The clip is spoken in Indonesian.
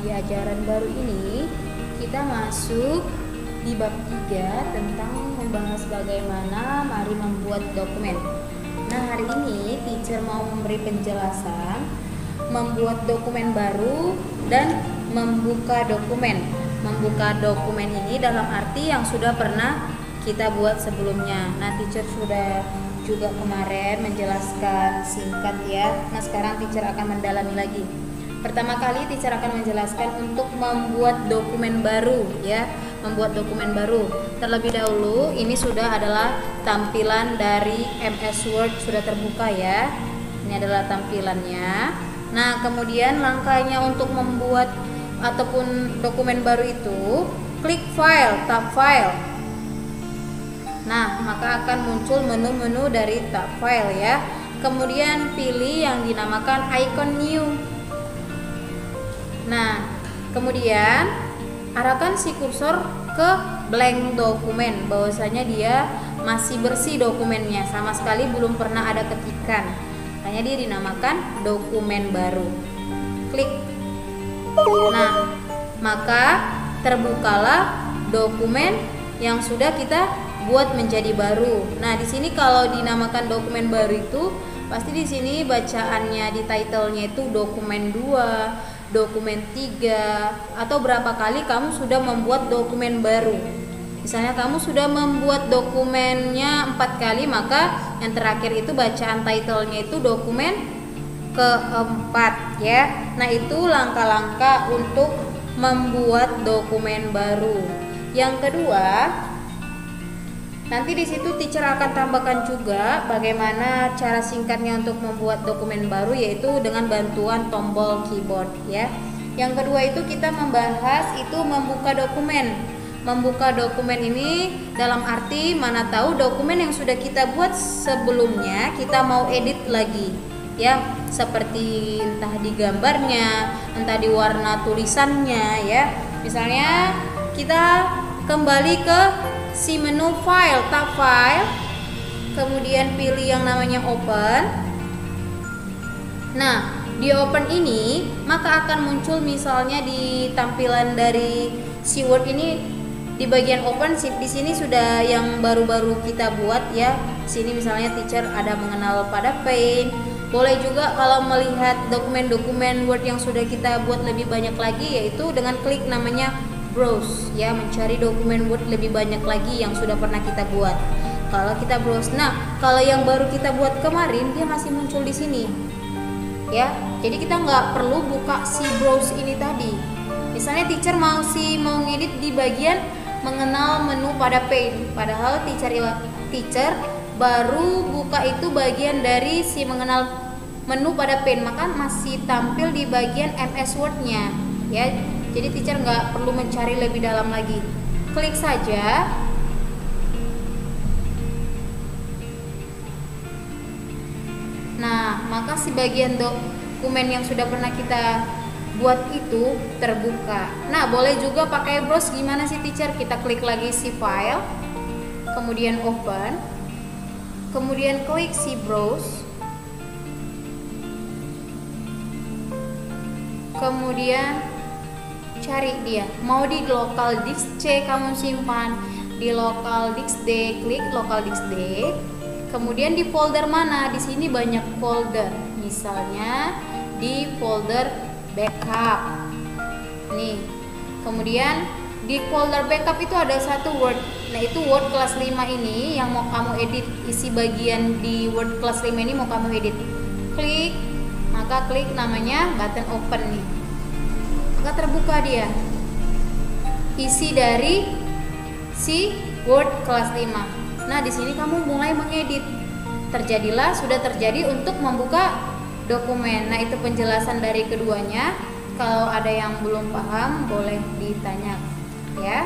di ajaran baru ini kita masuk di bab 3 tentang membahas bagaimana mari membuat dokumen. Nah, hari ini teacher mau memberi penjelasan membuat dokumen baru dan membuka dokumen. Membuka dokumen ini dalam arti yang sudah pernah kita buat sebelumnya. Nah, teacher sudah juga kemarin menjelaskan singkat ya. Nah, sekarang teacher akan mendalami lagi. Pertama kali teacher akan menjelaskan untuk membuat dokumen baru ya, membuat dokumen baru. Terlebih dahulu ini sudah adalah tampilan dari MS Word, sudah terbuka ya. Ini adalah tampilannya. Nah, kemudian langkahnya untuk membuat ataupun dokumen baru itu, klik file, tab file. Nah, maka akan muncul menu-menu dari tab file ya. Kemudian pilih yang dinamakan icon new. Nah, kemudian arahkan si kursor ke blank dokumen, bahwasanya dia masih bersih dokumennya, sama sekali belum pernah ada ketikan. Hanya dia dinamakan dokumen baru. Klik. Nah, maka terbukalah dokumen yang sudah kita buat menjadi baru. Nah, di sini kalau dinamakan dokumen baru itu pasti di sini bacaannya di title-nya itu dokumen 2, dokumen 3, atau berapa kali kamu sudah membuat dokumen baru. Misalnya kamu sudah membuat dokumennya 4 kali, maka yang terakhir itu bacaan title-nya itu dokumen keempat ya. Nah, itu langkah-langkah untuk membuat dokumen baru. Yang kedua, nanti di situ teacher akan tambahkan juga bagaimana cara singkatnya untuk membuat dokumen baru, yaitu dengan bantuan tombol keyboard ya. Yang kedua itu kita membahas itu membuka dokumen. Membuka dokumen ini dalam arti mana tahu dokumen yang sudah kita buat sebelumnya kita mau edit lagi ya, seperti entah di gambarnya, entah di warna tulisannya ya. Misalnya kita kembali ke si menu file, tab file, kemudian pilih yang namanya open. Nah, di open ini maka akan muncul misalnya di tampilan dari si Word ini di bagian open, di sini sudah yang baru-baru kita buat ya. Sini misalnya teacher ada mengenal pada paint. Boleh juga kalau melihat dokumen-dokumen Word yang sudah kita buat lebih banyak lagi, yaitu dengan klik namanya browse ya, mencari dokumen Word lebih banyak lagi yang sudah pernah kita buat. Kalau kita browse, nah kalau yang baru kita buat kemarin dia masih muncul di sini ya. Jadi kita nggak perlu buka si browse ini tadi. Misalnya teacher mau ngedit di bagian mengenal menu pada paint, padahal teacher baru buka itu bagian dari si mengenal menu pada paint, maka masih tampil di bagian MS Word-nya ya. Jadi teacher nggak perlu mencari lebih dalam lagi, klik saja. Nah, maka si bagian dokumen yang sudah pernah kita buat itu terbuka. Nah, boleh juga pakai browse. Gimana sih teacher? Kita klik lagi si file, kemudian open, kemudian klik si browse, kemudian cari dia. Mau di local disk C kamu simpan, di local disk D, klik local disk D. Kemudian di folder mana? Di sini banyak folder. Misalnya di folder backup. Nih. Kemudian di folder backup itu ada satu Word. Nah, itu Word kelas 5 ini yang mau kamu edit, isi bagian di Word kelas 5 ini mau kamu edit. Klik, maka klik namanya button open nih. Maka terbuka dia isi dari si Word kelas 5. Nah, di sini kamu mulai mengedit. Sudah terjadi untuk membuka dokumen. Nah, itu penjelasan dari keduanya. Kalau ada yang belum paham boleh ditanya ya.